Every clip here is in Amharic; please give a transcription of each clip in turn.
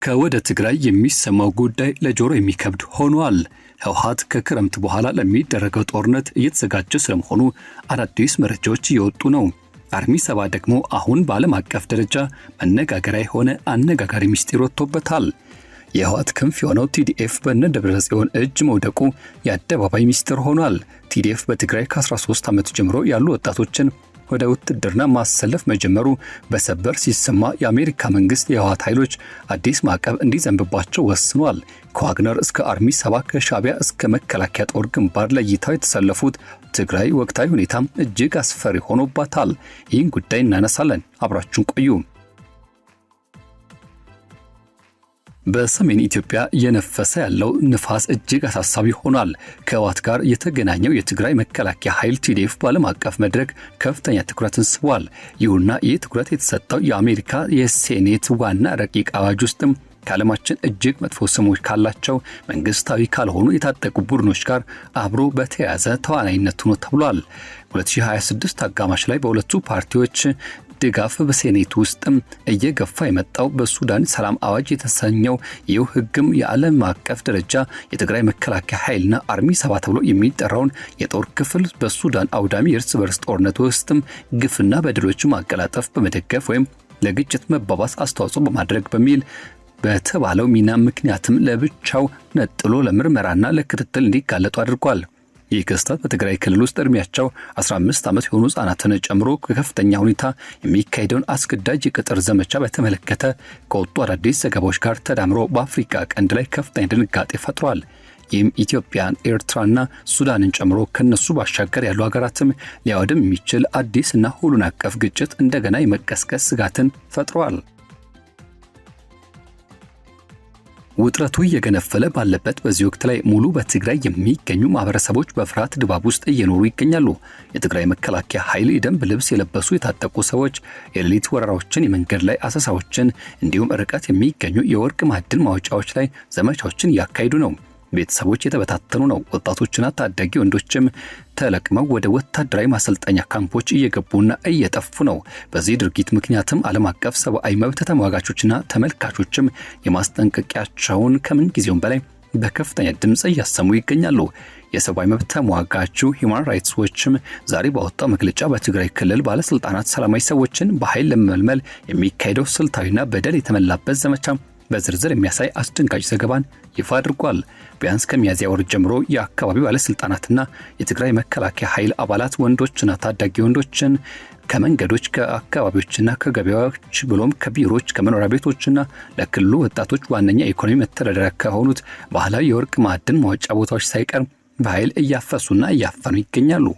ከወደ ትግራይ የሚሰማው ጉዳይ ለጆሮ የሚከብድ ሆኗል። ህወሓት ከክረምት በኋላ ለሚደረገው ጦርነት እየተዘጋጀ ስለመሆኑ አዳዲስ መረጃዎች እየወጡ ነው። አርሚ 7 ደግሞ አሁን በዓለም አቀፍ ደረጃ መነጋገሪያ የሆነ አነጋጋሪ ምስጢር ወጥቶበታል። የህወሓት ክንፍ የሆነው ቲዲኤፍ በእነ ደብረጽዮን እጅ መውደቁ የአደባባይ ምስጢር ሆኗል። ቲዲኤፍ በትግራይ ከ13 ዓመት ጀምሮ ያሉ ወጣቶችን ወደ ውትድርና ማሰለፍ መጀመሩ በሰበር ሲሰማ የአሜሪካ መንግስት የህወሓት ኃይሎች አዲስ ማዕቀብ እንዲዘንብባቸው ወስኗል። ከዋግነር እስከ አርሚ 7 ከሻዕቢያ እስከ መከላከያ ጦር ግንባር ለይተው የተሰለፉት ትግራይ ወቅታዊ ሁኔታም እጅግ አስፈሪ ሆኖባታል። ይህን ጉዳይ እናነሳለን። አብራችሁን ቆዩ። በሰሜን ኢትዮጵያ እየነፈሰ ያለው ንፋስ እጅግ አሳሳቢ ሆኗል። ከህወሓት ጋር የተገናኘው የትግራይ መከላከያ ኃይል ቲዲኤፍ በዓለም አቀፍ መድረክ ከፍተኛ ትኩረትን ስቧል። ይሁንና ይህ ትኩረት የተሰጠው የአሜሪካ የሴኔት ዋና ረቂቅ አዋጅ ውስጥም ከዓለማችን እጅግ መጥፎ ስሞች ካላቸው መንግስታዊ ካልሆኑ የታጠቁ ቡድኖች ጋር አብሮ በተያያዘ ተዋናይነቱ ነው ተብሏል። 2026 አጋማሽ ላይ በሁለቱ ፓርቲዎች ድጋፍ በሴኔት ውስጥም እየገፋ የመጣው በሱዳን ሰላም አዋጅ የተሰኘው ይህ ህግም የዓለም አቀፍ ደረጃ የትግራይ መከላከያ ኃይልና አርሚ 7 ተብሎ የሚጠራውን የጦር ክፍል በሱዳን አውዳሚ የእርስ በርስ ጦርነት ውስጥም ግፍና በደሎች ማቀላጠፍ በመደገፍ ወይም ለግጭት መባባስ አስተዋጽኦ በማድረግ በሚል በተባለው ሚና ምክንያትም ለብቻው ነጥሎ ለምርመራና ለክትትል እንዲጋለጡ አድርጓል። ይህ ክስተት በትግራይ ክልል ውስጥ እድሜያቸው 15 ዓመት የሆኑ ህጻናትን ጨምሮ ከከፍተኛ ሁኔታ የሚካሄደውን አስገዳጅ የቅጥር ዘመቻ በተመለከተ ከወጡ አዳዲስ ዘገባዎች ጋር ተዳምሮ በአፍሪካ ቀንድ ላይ ከፍተኛ ድንጋጤ ፈጥሯል። ይህም ኢትዮጵያን፣ ኤርትራና ሱዳንን ጨምሮ ከነሱ ባሻገር ያሉ ሀገራትም ሊያወድም የሚችል አዲስና ሁሉን አቀፍ ግጭት እንደገና የመቀስቀስ ስጋትን ፈጥሯል። ውጥረቱ እየገነፈለ ባለበት በዚህ ወቅት ላይ ሙሉ በትግራይ የሚገኙ ማህበረሰቦች በፍርሃት ድባብ ውስጥ እየኖሩ ይገኛሉ። የትግራይ መከላከያ ኃይል የደንብ ልብስ የለበሱ የታጠቁ ሰዎች የሌሊት ወረራዎችን፣ የመንገድ ላይ አሰሳዎችን እንዲሁም ርቀት የሚገኙ የወርቅ ማዕድን ማውጫዎች ላይ ዘመቻዎችን እያካሄዱ ነው። ቤተሰቦች የተበታተኑ ነው። ወጣቶችና ታዳጊ ወንዶችም ተለቅመው ወደ ወታደራዊ ማሰልጠኛ ካምፖች እየገቡና እየጠፉ ነው። በዚህ ድርጊት ምክንያትም ዓለም አቀፍ ሰብአዊ መብት ተሟጋቾችና ተመልካቾችም የማስጠንቀቂያቸውን ከምን ጊዜውም በላይ በከፍተኛ ድምጽ እያሰሙ ይገኛሉ። የሰብአዊ መብት ተሟጋቹ ሂውማን ራይትስ ዎችም ዛሬ ባወጣው መግለጫ በትግራይ ክልል ባለስልጣናት ሰላማዊ ሰዎችን በኃይል ለመመልመል የሚካሄደው ስልታዊና በደል የተመላበት ዘመቻ በዝርዝር የሚያሳይ አስደንጋጭ ዘገባን ይፋ አድርጓል። ቢያንስ ከሚያዝያ ወር ጀምሮ የአካባቢው ባለስልጣናትና የትግራይ መከላከያ ኃይል አባላት ወንዶችና ታዳጊ ወንዶችን ከመንገዶች፣ ከአካባቢዎችና ከገበያዎች ብሎም ከቢሮዎች፣ ከመኖሪያ ቤቶችና ለክልሉ ወጣቶች ዋነኛ የኢኮኖሚ መተዳደሪያ ከሆኑት ባህላዊ የወርቅ ማዕድን ማውጫ ቦታዎች ሳይቀር በኃይል እያፈሱና እያፈኑ ይገኛሉ።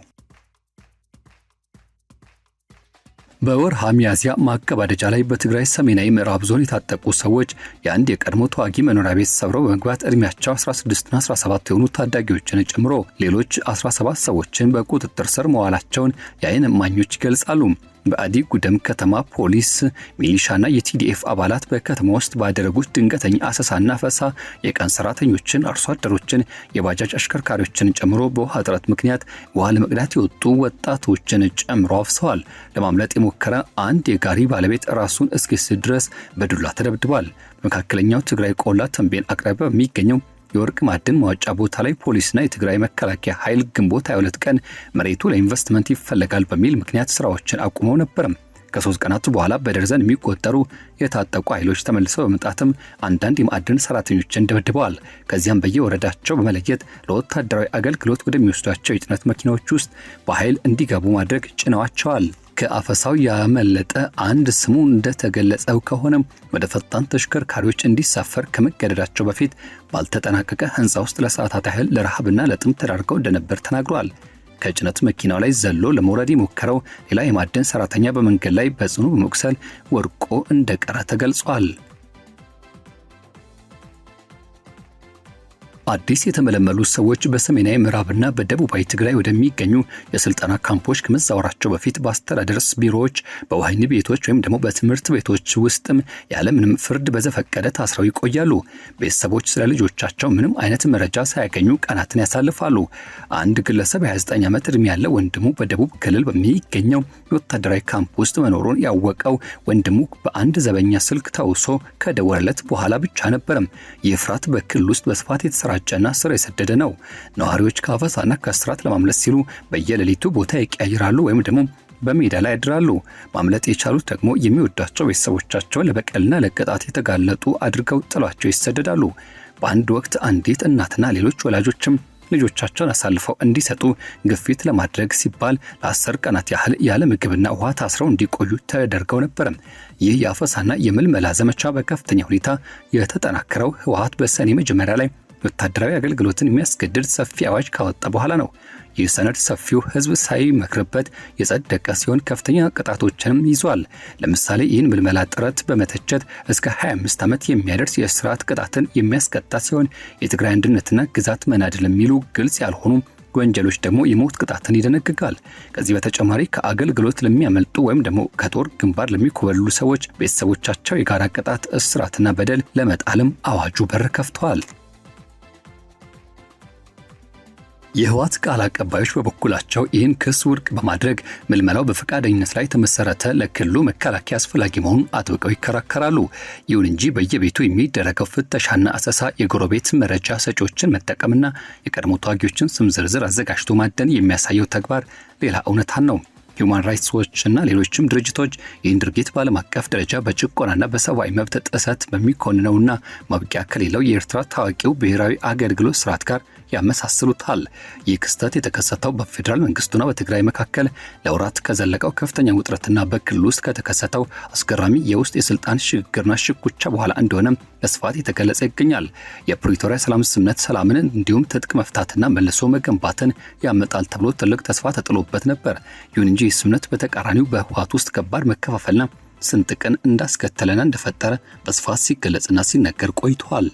በወርሃ ሚያዝያ ማገባደጃ ላይ በትግራይ ሰሜናዊ ምዕራብ ዞን የታጠቁ ሰዎች የአንድ የቀድሞ ተዋጊ መኖሪያ ቤት ሰብረው በመግባት እድሜያቸው 16ና 17 የሆኑ ታዳጊዎችን ጨምሮ ሌሎች 17 ሰዎችን በቁጥጥር ስር መዋላቸውን የዓይን እማኞች ይገልጻሉ። በአዲ ጉደም ከተማ ፖሊስ፣ ሚሊሻና የቲዲኤፍ አባላት በከተማ ውስጥ ባደረጉት ድንገተኛ አሰሳና ፈሳ የቀን ሰራተኞችን፣ አርሶ አደሮችን፣ የባጃጅ አሽከርካሪዎችን ጨምሮ በውሃ እጥረት ምክንያት ውሃ ለመቅዳት የወጡ ወጣቶችን ጨምሮ አፍሰዋል። ለማምለጥ የሞከረ አንድ የጋሪ ባለቤት ራሱን እስኪስት ድረስ በዱላ ተደብድቧል። በመካከለኛው ትግራይ ቆላ ተንቤን አቅራቢያ በሚገኘው የወርቅ ማዕድን ማውጫ ቦታ ላይ ፖሊስና የትግራይ መከላከያ ኃይል ግንቦት 22 ቀን መሬቱ ለኢንቨስትመንት ይፈልጋል በሚል ምክንያት ስራዎችን አቁመው ነበር። ከ3 ቀናት በኋላ በደርዘን የሚቆጠሩ የታጠቁ ኃይሎች ተመልሰው በመምጣትም አንዳንድ የማዕድን ሰራተኞችን ደብድበዋል። ከዚያም በየወረዳቸው በመለየት ለወታደራዊ አገልግሎት ወደሚወስዷቸው የጭነት መኪናዎች ውስጥ በኃይል እንዲገቡ ማድረግ ጭነዋቸዋል። ከአፈሳው ያመለጠ አንድ ስሙ እንደተገለጸው ከሆነም ወደ ፈጣን ተሽከርካሪዎች እንዲሳፈር ከመገደዳቸው በፊት ባልተጠናቀቀ ህንፃ ውስጥ ለሰዓታት ያህል ለረሃብና ለጥም ተዳርገው እንደነበር ተናግረዋል። ከጭነት መኪናው ላይ ዘሎ ለመውረድ የሞከረው ሌላ የማዕድን ሰራተኛ በመንገድ ላይ በጽኑ በመቁሰል ወድቆ እንደቀረ ተገልጿል። አዲስ የተመለመሉ ሰዎች በሰሜናዊ ምዕራብና በደቡባዊ ትግራይ ወደሚገኙ የስልጠና ካምፖች ከመዛወራቸው በፊት በአስተዳደር ቢሮዎች፣ በወህኒ ቤቶች ወይም ደግሞ በትምህርት ቤቶች ውስጥም ያለምንም ፍርድ በዘፈቀደ ታስረው ይቆያሉ። ቤተሰቦች ስለ ልጆቻቸው ምንም አይነት መረጃ ሳያገኙ ቀናትን ያሳልፋሉ። አንድ ግለሰብ 29 ዓመት ዕድሜ ያለው ወንድሙ በደቡብ ክልል በሚገኘው የወታደራዊ ካምፕ ውስጥ መኖሩን ያወቀው ወንድሙ በአንድ ዘበኛ ስልክ ተውሶ ከደወለለት በኋላ ብቻ ነበርም። ይህ ፍርሃት በክልል ውስጥ በስፋት የተሰራጨና ስር የሰደደ ነው። ነዋሪዎች ከአፈሳና ከእስራት ለማምለጥ ሲሉ በየሌሊቱ ቦታ ይቀያይራሉ ወይም ደግሞ በሜዳ ላይ ያድራሉ። ማምለጥ የቻሉት ደግሞ የሚወዷቸው ቤተሰቦቻቸውን ለበቀልና ለቅጣት የተጋለጡ አድርገው ጥሏቸው ይሰደዳሉ። በአንድ ወቅት አንዲት እናትና ሌሎች ወላጆችም ልጆቻቸውን አሳልፈው እንዲሰጡ ግፊት ለማድረግ ሲባል ለ10 ቀናት ያህል ያለ ምግብና ውሃ ታስረው እንዲቆዩ ተደርገው ነበር። ይህ የአፈሳና የምልመላ ዘመቻ በከፍተኛ ሁኔታ የተጠናከረው ህወሓት በሰኔ መጀመሪያ ላይ ወታደራዊ አገልግሎትን የሚያስገድድ ሰፊ አዋጅ ካወጣ በኋላ ነው። ይህ ሰነድ ሰፊው ህዝብ ሳይመክርበት የጸደቀ ሲሆን ከፍተኛ ቅጣቶችንም ይዟል። ለምሳሌ ይህን ምልመላ ጥረት በመተቸት እስከ 25 ዓመት የሚያደርስ የእስራት ቅጣትን የሚያስቀጣ ሲሆን የትግራይ አንድነትና ግዛት መናድ ለሚሉ ግልጽ ያልሆኑ ወንጀሎች ደግሞ የሞት ቅጣትን ይደነግጋል። ከዚህ በተጨማሪ ከአገልግሎት ለሚያመልጡ ወይም ደግሞ ከጦር ግንባር ለሚኮበልሉ ሰዎች ቤተሰቦቻቸው የጋራ ቅጣት፣ እስራትና በደል ለመጣልም አዋጁ በር ከፍተዋል። የህወሓት ቃል አቀባዮች በበኩላቸው ይህን ክስ ውድቅ በማድረግ ምልመላው በፈቃደኝነት ላይ ተመሰረተ ለክልሉ መከላከያ አስፈላጊ መሆኑን አጥብቀው ይከራከራሉ። ይሁን እንጂ በየቤቱ የሚደረገው ፍተሻና አሰሳ የጎረቤት መረጃ ሰጪዎችን መጠቀምና የቀድሞ ተዋጊዎችን ስም ዝርዝር አዘጋጅቶ ማደን የሚያሳየው ተግባር ሌላ እውነታን ነው። ሁማን ራይትስ ዎች እና ሌሎችም ድርጅቶች ይህን ድርጊት በዓለም አቀፍ ደረጃ በጭቆናና በሰብአዊ መብት ጥሰት በሚኮንነውና ማብቂያ ከሌለው የኤርትራ ታዋቂው ብሔራዊ አገልግሎት ስርዓት ጋር ያመሳስሉታል። ይህ ክስተት የተከሰተው በፌዴራል መንግስቱና በትግራይ መካከል ለወራት ከዘለቀው ከፍተኛ ውጥረትና በክልል ውስጥ ከተከሰተው አስገራሚ የውስጥ የስልጣን ሽግግርና ሽኩቻ በኋላ እንደሆነ በስፋት የተገለጸ ይገኛል። የፕሪቶሪያ ሰላም ስምምነት ሰላምን እንዲሁም ትጥቅ መፍታትና መልሶ መገንባትን ያመጣል ተብሎ ትልቅ ተስፋ ተጥሎበት ነበር። ይሁን እንጂ ይህ ስምምነት በተቃራኒው በህወሓት ውስጥ ከባድ መከፋፈልና ስንጥቅን እንዳስከተለና እንደፈጠረ በስፋት ሲገለጽና ሲነገር ቆይቷል።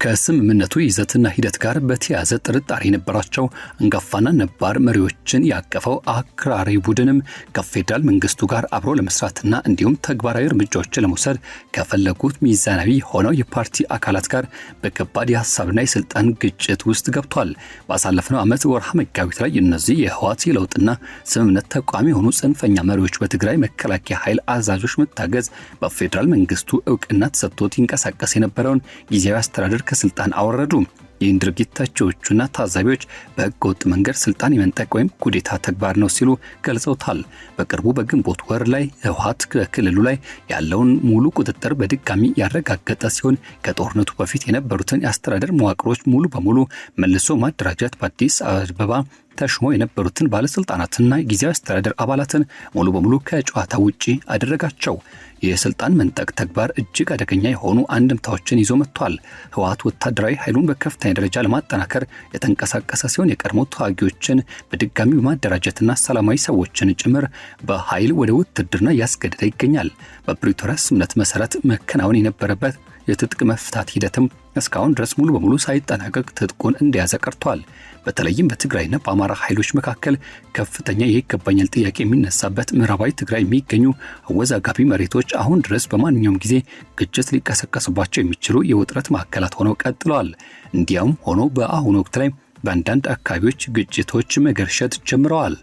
ከስምምነቱ ይዘትና ሂደት ጋር በተያያዘ ጥርጣሬ የነበራቸው አንጋፋና ነባር መሪዎችን ያቀፈው አክራሪ ቡድንም ከፌዴራል መንግስቱ ጋር አብሮ ለመስራትና እንዲሁም ተግባራዊ እርምጃዎችን ለመውሰድ ከፈለጉት ሚዛናዊ ሆነው የፓርቲ አካላት ጋር በከባድ የሀሳብና የስልጣን ግጭት ውስጥ ገብቷል። ባሳለፍነው ዓመት ወርሃ መጋቢት ላይ እነዚህ የህወሓት ለውጥና ስምምነት ተቋሚ የሆኑ ጽንፈኛ መሪዎች በትግራይ መከላከያ ኃይል አዛዦች መታገዝ በፌዴራል መንግስቱ እውቅና ተሰጥቶት ይንቀሳቀስ የነበረውን ጊዜያዊ አስተዳደር ከስልጣን አወረዱ። ይህን ድርጊት ተቺዎቹና ታዛቢዎች በህገ ወጥ መንገድ ስልጣን የመንጠቅ ወይም ኩዴታ ተግባር ነው ሲሉ ገልጸውታል። በቅርቡ በግንቦት ወር ላይ ህወሓት በክልሉ ላይ ያለውን ሙሉ ቁጥጥር በድጋሚ ያረጋገጠ ሲሆን ከጦርነቱ በፊት የነበሩትን የአስተዳደር መዋቅሮች ሙሉ በሙሉ መልሶ ማደራጀት፣ በአዲስ አበባ ተሽሞ የነበሩትን ባለስልጣናትና ጊዜያዊ አስተዳደር አባላትን ሙሉ በሙሉ ከጨዋታ ውጪ አደረጋቸው። የስልጣን መንጠቅ ተግባር እጅግ አደገኛ የሆኑ አንድምታዎችን ይዞ መጥቷል። ህወሓት ወታደራዊ ኃይሉን በከፍተኛ ደረጃ ለማጠናከር የተንቀሳቀሰ ሲሆን የቀድሞ ተዋጊዎችን በድጋሚ በማደራጀትና ሰላማዊ ሰዎችን ጭምር በኃይል ወደ ውትድርና እያስገደደ ይገኛል። በፕሪቶሪያ ስምምነት መሰረት መከናወን የነበረበት የትጥቅ መፍታት ሂደትም እስካሁን ድረስ ሙሉ በሙሉ ሳይጠናቀቅ ትጥቁን እንደያዘ ቀርቷል። በተለይም በትግራይና በአማራ ኃይሎች መካከል ከፍተኛ የይገባኛል ጥያቄ የሚነሳበት ምዕራባዊ ትግራይ የሚገኙ አወዛጋቢ መሬቶች አሁን ድረስ በማንኛውም ጊዜ ግጭት ሊቀሰቀስባቸው የሚችሉ የውጥረት ማዕከላት ሆነው ቀጥለዋል። እንዲያውም ሆኖ በአሁኑ ወቅት ላይ በአንዳንድ አካባቢዎች ግጭቶች መገርሸት ጀምረዋል።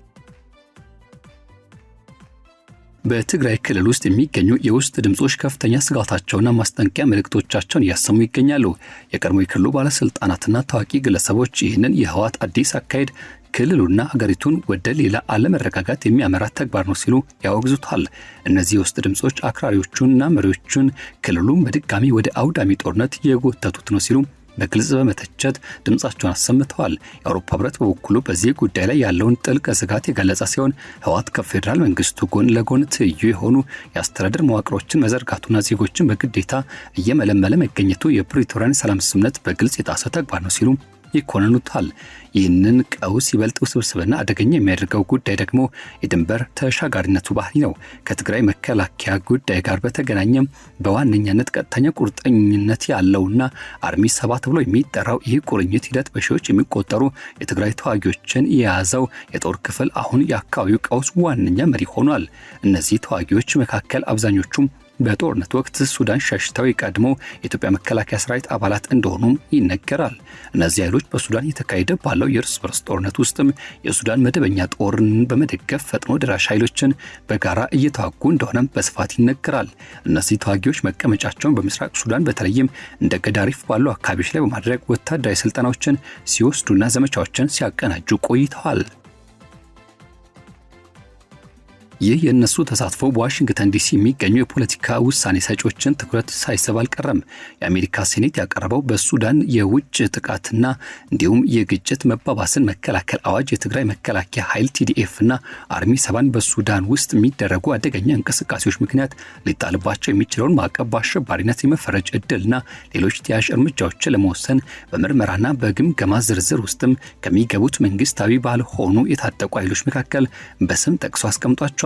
በትግራይ ክልል ውስጥ የሚገኙ የውስጥ ድምጾች ከፍተኛ ስጋታቸውና ማስጠንቀቂያ መልእክቶቻቸውን እያሰሙ ይገኛሉ። የቀድሞ የክልሉ ባለስልጣናትና ታዋቂ ግለሰቦች ይህንን የህወሓት አዲስ አካሄድ ክልሉና ሀገሪቱን ወደ ሌላ አለመረጋጋት የሚያመራ ተግባር ነው ሲሉ ያወግዙታል። እነዚህ የውስጥ ድምጾች አክራሪዎቹንና መሪዎቹን ክልሉን በድጋሚ ወደ አውዳሚ ጦርነት የጎተቱት ነው ሲሉ በግልጽ በመተቸት ድምጻቸውን አሰምተዋል። የአውሮፓ ህብረት በበኩሉ በዚህ ጉዳይ ላይ ያለውን ጥልቅ ስጋት የገለጸ ሲሆን ህወሓት ከፌዴራል መንግስቱ ጎን ለጎን ትይዩ የሆኑ የአስተዳደር መዋቅሮችን መዘርጋቱና ዜጎችን በግዴታ እየመለመለ መገኘቱ የፕሪቶሪያን ሰላም ስምምነት በግልጽ የጣሰ ተግባር ነው ሲሉ ይኮንኑታል። ይህንን ቀውስ ይበልጥ ውስብስብና አደገኛ የሚያደርገው ጉዳይ ደግሞ የድንበር ተሻጋሪነቱ ባህሪ ነው። ከትግራይ መከላከያ ጉዳይ ጋር በተገናኘም በዋነኛነት ቀጥተኛ ቁርጠኝነት ያለውና አርሚ 7 ተብሎ የሚጠራው ይህ ቁርኝት ሂደት በሺዎች የሚቆጠሩ የትግራይ ተዋጊዎችን የያዘው የጦር ክፍል አሁን የአካባቢው ቀውስ ዋነኛ መሪ ሆኗል። እነዚህ ተዋጊዎች መካከል አብዛኞቹም በጦርነት ወቅት ሱዳን ሸሽተው የቀድሞ የኢትዮጵያ መከላከያ ሰራዊት አባላት እንደሆኑም ይነገራል። እነዚህ ኃይሎች በሱዳን የተካሄደ ባለው የእርስ በርስ ጦርነት ውስጥም የሱዳን መደበኛ ጦርን በመደገፍ ፈጥኖ ደራሽ ኃይሎችን በጋራ እየተዋጉ እንደሆነም በስፋት ይነገራል። እነዚህ ተዋጊዎች መቀመጫቸውን በምስራቅ ሱዳን በተለይም እንደ ገዳሪፍ ባሉ አካባቢዎች ላይ በማድረግ ወታደራዊ ስልጠናዎችን ሲወስዱና ዘመቻዎችን ሲያቀናጁ ቆይተዋል። ይህ የነሱ ተሳትፎ በዋሽንግተን ዲሲ የሚገኙ የፖለቲካ ውሳኔ ሰጪዎችን ትኩረት ሳይስብ አልቀረም። የአሜሪካ ሴኔት ያቀረበው በሱዳን የውጭ ጥቃትና እንዲሁም የግጭት መባባስን መከላከል አዋጅ የትግራይ መከላከያ ኃይል TDF እና አርሚ 7 በሱዳን ውስጥ የሚደረጉ አደገኛ እንቅስቃሴዎች ምክንያት ሊጣልባቸው የሚችለውን ማዕቀብ በአሸባሪነት የመፈረጅ እድልና ሌሎች ተያያዥ እርምጃዎችን ለመወሰን በምርመራና በግምገማ ዝርዝር ውስጥም ከሚገቡት መንግስታዊ ባልሆኑ የታጠቁ ኃይሎች መካከል በስም ጠቅሶ አስቀምጧቸዋል።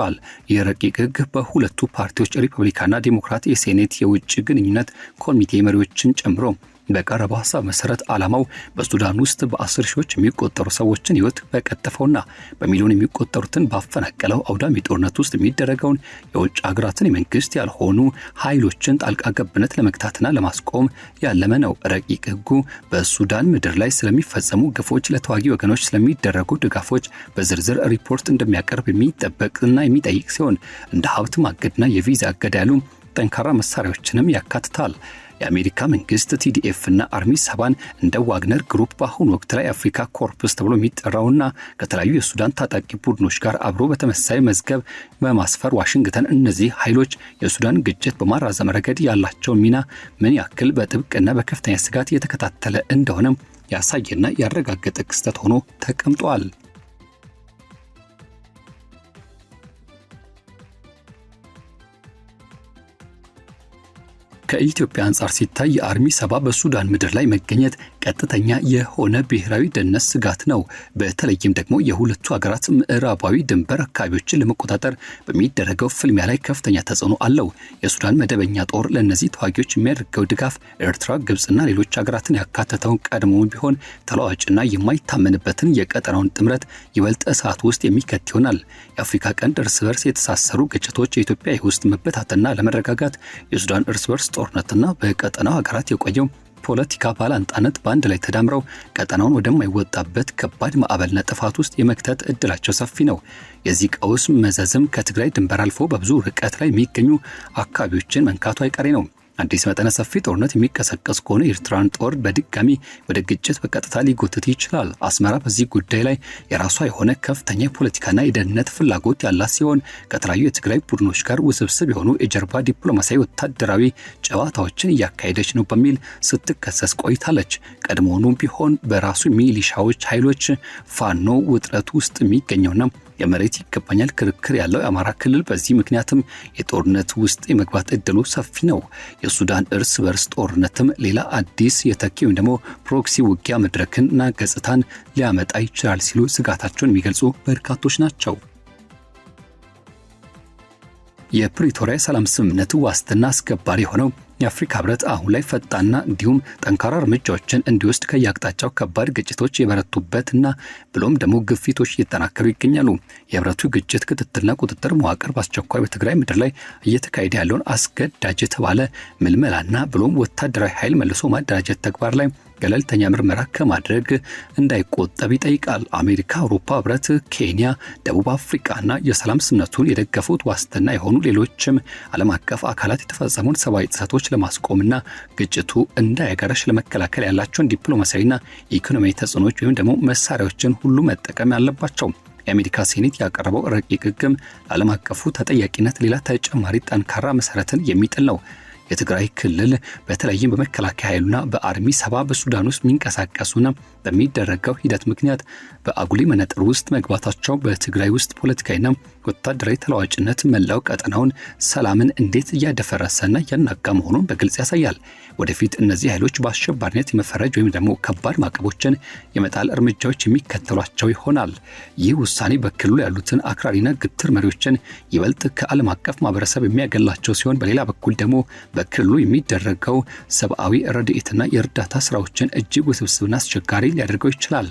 የረቂቅ ሕግ በሁለቱ ፓርቲዎች ሪፐብሊካንና ዲሞክራት የሴኔት የውጭ ግንኙነት ኮሚቴ መሪዎችን ጨምሮ በቀረበው ሐሳብ መሰረት ዓላማው በሱዳን ውስጥ በ10 ሺዎች የሚቆጠሩ ሰዎችን ሕይወት በቀጠፈውና በሚሊዮን የሚቆጠሩትን ባፈናቀለው አውዳሚ ጦርነት ውስጥ የሚደረገውን የውጭ ሀገራትን የመንግስት ያልሆኑ ኃይሎችን ጣልቃ ገብነት ለመግታትና ለማስቆም ያለመ ነው። ረቂቅ ሕጉ በሱዳን ምድር ላይ ስለሚፈጸሙ ግፎች፣ ለተዋጊ ወገኖች ስለሚደረጉ ድጋፎች በዝርዝር ሪፖርት እንደሚያቀርብ የሚጠበቅና የሚጠይቅ ሲሆን እንደ ሀብት ማገድና የቪዛ እገዳ ያሉ ጠንካራ መሳሪያዎችንም ያካትታል። የአሜሪካ መንግስት TDF እና አርሚ 7 እንደ ዋግነር ግሩፕ በአሁኑ ወቅት ላይ አፍሪካ ኮርፕስ ተብሎ የሚጠራውና ከተለያዩ የሱዳን ታጣቂ ቡድኖች ጋር አብሮ በተመሳሳይ መዝገብ በማስፈር ዋሽንግተን እነዚህ ኃይሎች የሱዳን ግጭት በማራዘም ረገድ ያላቸውን ሚና ምን ያክል በጥብቅና በከፍተኛ ስጋት እየተከታተለ እንደሆነ ያሳየና ያረጋገጠ ክስተት ሆኖ ተቀምጧል። ከኢትዮጵያ አንጻር ሲታይ የአርሚ 7 በሱዳን ምድር ላይ መገኘት ቀጥተኛ የሆነ ብሔራዊ ደህንነት ስጋት ነው። በተለይም ደግሞ የሁለቱ ሀገራት ምዕራባዊ ድንበር አካባቢዎችን ለመቆጣጠር በሚደረገው ፍልሚያ ላይ ከፍተኛ ተጽዕኖ አለው። የሱዳን መደበኛ ጦር ለእነዚህ ተዋጊዎች የሚያደርገው ድጋፍ ኤርትራ፣ ግብጽና ሌሎች ሀገራትን ያካተተውን ቀድሞ ቢሆን ተለዋዋጭና የማይታመንበትን የቀጠናውን ጥምረት ይበልጥ እሳት ውስጥ የሚከት ይሆናል። የአፍሪካ ቀንድ እርስ በርስ የተሳሰሩ ግጭቶች፣ የኢትዮጵያ የውስጥ መበታተንና ለመረጋጋት፣ የሱዳን እርስ በርስ ጦርነትና በቀጠናው ሀገራት የቆየው ፖለቲካ ባላንጣነት በአንድ ላይ ተዳምረው ቀጠናውን ወደማይወጣበት ከባድ ማዕበልና ጥፋት ውስጥ የመክተት እድላቸው ሰፊ ነው። የዚህ ቀውስ መዘዝም ከትግራይ ድንበር አልፎ በብዙ ርቀት ላይ የሚገኙ አካባቢዎችን መንካቱ አይቀሬ ነው። አዲስ መጠነ ሰፊ ጦርነት የሚቀሰቀስ ከሆነ የኤርትራን ጦር በድጋሚ ወደ ግጭት በቀጥታ ሊጎትት ይችላል። አስመራ በዚህ ጉዳይ ላይ የራሷ የሆነ ከፍተኛ የፖለቲካና የደህንነት ፍላጎት ያላት ሲሆን ከተለያዩ የትግራይ ቡድኖች ጋር ውስብስብ የሆኑ የጀርባ ዲፕሎማሲያዊ ወታደራዊ ጨዋታዎችን እያካሄደች ነው በሚል ስትከሰስ ቆይታለች። ቀድሞውኑ ቢሆን በራሱ ሚሊሻዎች ኃይሎች ፋኖ ውጥረት ውስጥ የሚገኘውና የመሬት ይገባኛል ክርክር ያለው የአማራ ክልል በዚህ ምክንያትም የጦርነት ውስጥ የመግባት እድሉ ሰፊ ነው። የሱዳን እርስ በርስ ጦርነትም ሌላ አዲስ የተኪ ወይም ደግሞ ፕሮክሲ ውጊያ መድረክና ገጽታን ሊያመጣ ይችላል ሲሉ ስጋታቸውን የሚገልጹ በርካቶች ናቸው። የፕሪቶሪያ ሰላም ስምምነት ዋስትና አስከባሪ የሆነው የአፍሪካ ህብረት አሁን ላይ ፈጣንና እንዲሁም ጠንካራ እርምጃዎችን እንዲወስድ ከያቅጣጫው ከባድ ግጭቶች የበረቱበትና ብሎም ደግሞ ግፊቶች እየተጠናከሩ ይገኛሉ። የህብረቱ ግጭት ክትትልና ቁጥጥር መዋቅር በአስቸኳይ በትግራይ ምድር ላይ እየተካሄደ ያለውን አስገዳጅ የተባለ ምልመላና ብሎም ወታደራዊ ኃይል መልሶ ማደራጀት ተግባር ላይ ገለልተኛ ምርመራ ከማድረግ እንዳይቆጠብ ይጠይቃል። አሜሪካ፣ አውሮፓ ህብረት፣ ኬንያ፣ ደቡብ አፍሪካና የሰላም ስምምነቱን የደገፉት ዋስትና የሆኑ ሌሎችም ዓለም አቀፍ አካላት የተፈጸሙን ሰብአዊ ጥሰቶች ለማስቆምና ግጭቱ እንዳያገረሽ ለመከላከል ያላቸውን ዲፕሎማሲያዊና ኢኮኖሚያዊ ተጽዕኖዎች ወይም ደግሞ መሳሪያዎችን ሁሉ መጠቀም ያለባቸው። የአሜሪካ ሴኔት ያቀረበው ረቂቅ ህግም ለዓለም አቀፉ ተጠያቂነት ሌላ ተጨማሪ ጠንካራ መሰረትን የሚጥል ነው። የትግራይ ክልል በተለይም በመከላከያ ኃይሉና በአርሚ 7 በሱዳን ውስጥ የሚንቀሳቀሱና በሚደረገው ሂደት ምክንያት በአጉሊ መነጥር ውስጥ መግባታቸው በትግራይ ውስጥ ፖለቲካዊና ወታደራዊ ተለዋጭነት መላው ቀጠናውን ሰላምን እንዴት እያደፈረሰና ያናጋ መሆኑን በግልጽ ያሳያል። ወደፊት እነዚህ ኃይሎች በአሸባሪነት የመፈረጅ ወይም ደግሞ ከባድ ማዕቀቦችን የመጣል እርምጃዎች የሚከተሏቸው ይሆናል። ይህ ውሳኔ በክልሉ ያሉትን አክራሪና ግትር መሪዎችን ይበልጥ ከዓለም አቀፍ ማህበረሰብ የሚያገላቸው ሲሆን፣ በሌላ በኩል ደግሞ በክልሉ የሚደረገው ሰብአዊ ረድኤትና የእርዳታ ስራዎችን እጅግ ውስብስብና አስቸጋሪ ሊያደርገው ይችላል።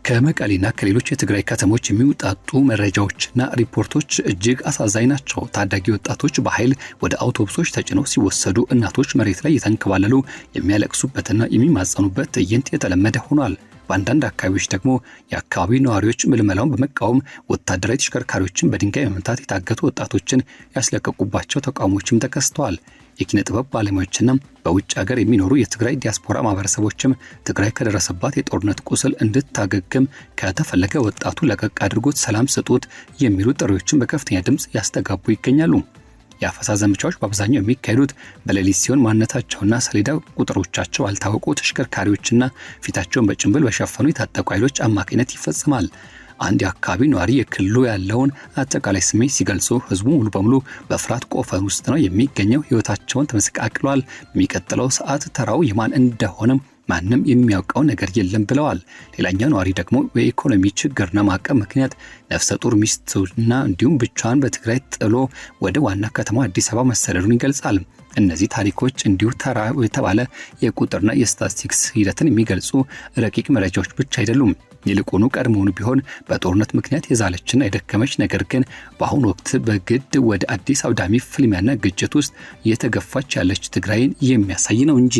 ከመቀሌና ከሌሎች የትግራይ ከተሞች የሚወጣጡ መረጃዎችና ሪፖርቶች እጅግ አሳዛኝ ናቸው። ታዳጊ ወጣቶች በኃይል ወደ አውቶቡሶች ተጭነው ሲወሰዱ፣ እናቶች መሬት ላይ የተንከባለሉ የሚያለቅሱበትና የሚማጸኑበት ትዕይንት የተለመደ ሆኗል። በአንዳንድ አካባቢዎች ደግሞ የአካባቢው ነዋሪዎች ምልመላውን በመቃወም ወታደራዊ ተሽከርካሪዎችን በድንጋይ በመምታት የታገቱ ወጣቶችን ያስለቀቁባቸው ተቃውሞችም ተከስተዋል። የኪነ ጥበብ ባለሙያዎችና በውጭ ሀገር የሚኖሩ የትግራይ ዲያስፖራ ማህበረሰቦችም ትግራይ ከደረሰባት የጦርነት ቁስል እንድታገግም ከተፈለገ ወጣቱ ለቀቅ አድርጎት ሰላም ስጡት የሚሉ ጥሪዎችን በከፍተኛ ድምፅ ያስተጋቡ ይገኛሉ። የአፈሳ ዘመቻዎች በአብዛኛው የሚካሄዱት በሌሊት ሲሆን ማንነታቸውና ሰሌዳ ቁጥሮቻቸው ያልታወቁ ተሽከርካሪዎችና ፊታቸውን በጭንብል በሸፈኑ የታጠቁ ኃይሎች አማካኝነት ይፈጽማል። አንድ የአካባቢ ነዋሪ የክልሉ ያለውን አጠቃላይ ስሜት ሲገልጹ ህዝቡ ሙሉ በሙሉ በፍርሃት ቆፈን ውስጥ ነው የሚገኘው፣ ህይወታቸውን ተመሰቃቅለዋል፣ የሚቀጥለው ሰዓት ተራው የማን እንደሆነም ማንም የሚያውቀው ነገር የለም ብለዋል። ሌላኛው ነዋሪ ደግሞ በኢኮኖሚ ችግርና ማዕቀብ ምክንያት ነፍሰ ጡር ሚስቱና እንዲሁም ብቻዋን በትግራይ ጥሎ ወደ ዋና ከተማ አዲስ አበባ መሰደዱን ይገልጻል። እነዚህ ታሪኮች እንዲሁ ተራ የተባለ የቁጥርና የስታቲስቲክስ ሂደትን የሚገልጹ ረቂቅ መረጃዎች ብቻ አይደሉም። ይልቁኑ ቀድሞውኑ ቢሆን በጦርነት ምክንያት የዛለችና የደከመች ነገር ግን በአሁኑ ወቅት በግድ ወደ አዲስ አውዳሚ ፍልሚያና ግጭት ውስጥ እየተገፋች ያለች ትግራይን የሚያሳይ ነው እንጂ።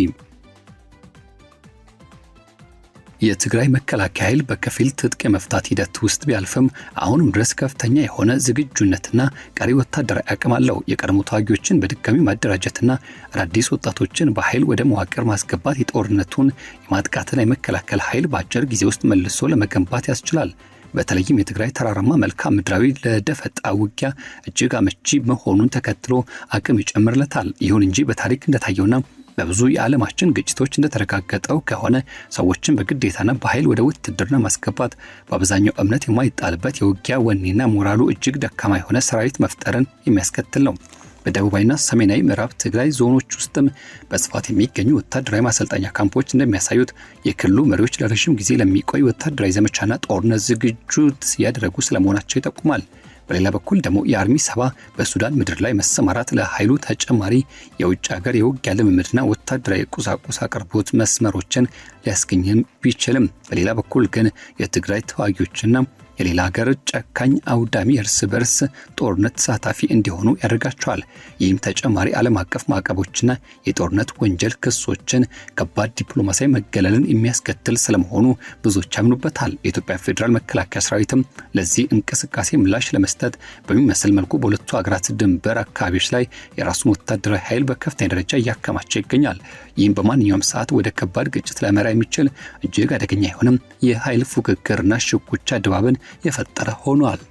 የትግራይ መከላከያ ኃይል በከፊል ትጥቅ የመፍታት ሂደት ውስጥ ቢያልፍም አሁንም ድረስ ከፍተኛ የሆነ ዝግጁነትና ቀሪ ወታደራዊ አቅም አለው። የቀድሞ ተዋጊዎችን በድጋሚ ማደራጀትና አዳዲስ ወጣቶችን በኃይል ወደ መዋቅር ማስገባት የጦርነቱን የማጥቃትና የመከላከል ኃይል በአጭር ጊዜ ውስጥ መልሶ ለመገንባት ያስችላል። በተለይም የትግራይ ተራራማ መልክዓ ምድራዊ ለደፈጣ ውጊያ እጅግ አመቺ መሆኑን ተከትሎ አቅም ይጨምርለታል። ይሁን እንጂ በታሪክ እንደታየውና በብዙ የዓለማችን ግጭቶች እንደተረጋገጠው ከሆነ ሰዎችን በግዴታና በኃይል ወደ ውትድርና ማስገባት በአብዛኛው እምነት የማይጣልበት የውጊያ ወኔና ሞራሉ እጅግ ደካማ የሆነ ሰራዊት መፍጠርን የሚያስከትል ነው። በደቡባዊና ሰሜናዊ ምዕራብ ትግራይ ዞኖች ውስጥም በስፋት የሚገኙ ወታደራዊ ማሰልጠኛ ካምፖች እንደሚያሳዩት የክልሉ መሪዎች ለረጅም ጊዜ ለሚቆይ ወታደራዊ ዘመቻና ጦርነት ዝግጁት ያደረጉ ስለመሆናቸው ይጠቁማል። በሌላ በኩል ደግሞ የአርሚ 7 በሱዳን ምድር ላይ መሰማራት ለኃይሉ ተጨማሪ የውጭ ሀገር የውጊያ ልምምድና ወታደራዊ ቁሳቁስ አቅርቦት መስመሮችን ሊያስገኝም ቢችልም፣ በሌላ በኩል ግን የትግራይ ተዋጊዎችና የሌላ ሀገር ጨካኝ አውዳሚ እርስ በርስ ጦርነት ተሳታፊ እንዲሆኑ ያደርጋቸዋል። ይህም ተጨማሪ ዓለም አቀፍ ማዕቀቦችና የጦርነት ወንጀል ክሶችን ከባድ ዲፕሎማሲያዊ መገለልን የሚያስከትል ስለመሆኑ ብዙዎች ያምኑበታል። የኢትዮጵያ ፌዴራል መከላከያ ሰራዊትም ለዚህ እንቅስቃሴ ምላሽ ለመስጠት በሚመስል መልኩ በሁለቱ ሀገራት ድንበር አካባቢዎች ላይ የራሱን ወታደራዊ ኃይል በከፍተኛ ደረጃ እያከማቸ ይገኛል። ይህም በማንኛውም ሰዓት ወደ ከባድ ግጭት ሊያመራ የሚችል እጅግ አደገኛ የሆነም የኃይል ፉክክርና ሽኩቻ ድባብን የፈጠረ ሆኗል።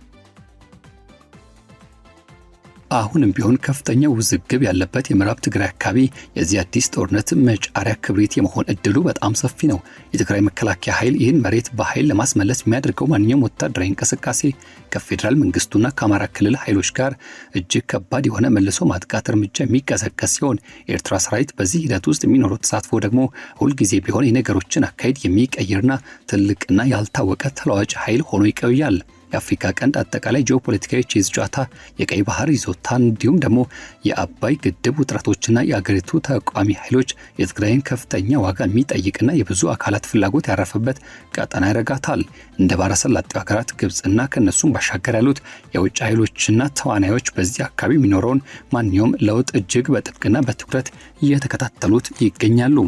አሁንም ቢሆን ከፍተኛ ውዝግብ ያለበት የምዕራብ ትግራይ አካባቢ የዚህ አዲስ ጦርነት መጫሪያ ክብሪት የመሆን እድሉ በጣም ሰፊ ነው። የትግራይ መከላከያ ኃይል ይህን መሬት በኃይል ለማስመለስ የሚያደርገው ማንኛውም ወታደራዊ እንቅስቃሴ ከፌዴራል መንግስቱና ከአማራ ክልል ኃይሎች ጋር እጅግ ከባድ የሆነ መልሶ ማጥቃት እርምጃ የሚቀሰቀስ ሲሆን የኤርትራ ሰራዊት በዚህ ሂደት ውስጥ የሚኖረው ተሳትፎ ደግሞ ሁልጊዜ ቢሆን የነገሮችን አካሄድ የሚቀይርና ትልቅና ያልታወቀ ተለዋጭ ኃይል ሆኖ ይቆያል። የአፍሪካ ቀንድ አጠቃላይ ጂኦፖለቲካዊ ቼዝ ጨዋታ፣ የቀይ ባህር ይዞታ እንዲሁም ደግሞ የአባይ ግድብ ውጥረቶችና የአገሪቱ ተቋሚ ኃይሎች የትግራይን ከፍተኛ ዋጋ የሚጠይቅና የብዙ አካላት ፍላጎት ያረፈበት ቀጠና ያደርጋታል። እንደ ባሕረ ሰላጤው ሀገራት ግብጽና ከነሱም ባሻገር ያሉት የውጭ ኃይሎችና ተዋናዮች በዚህ አካባቢ የሚኖረውን ማንኛውም ለውጥ እጅግ በጥብቅና በትኩረት እየተከታተሉት ይገኛሉ።